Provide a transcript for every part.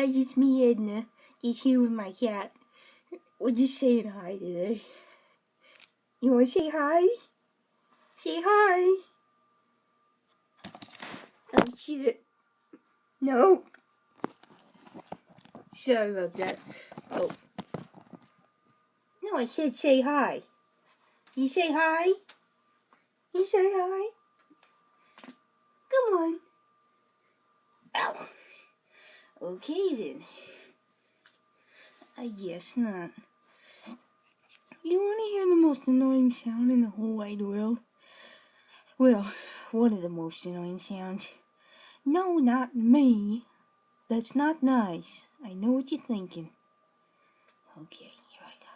guys, it's me, Edna. Just here with my cat. We're just saying hi today. You wanna say hi? Say hi! Oh shit. No! Sorry about that. Oh. No, I said say hi. You say hi? You say hi? Come on. Ow. Okay then. I guess not. You want to hear the most annoying sound in the whole wide world? Well, one of the most annoying sounds. No, not me. That's not nice. I know what you're thinking. Okay, here I go.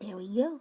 There we go.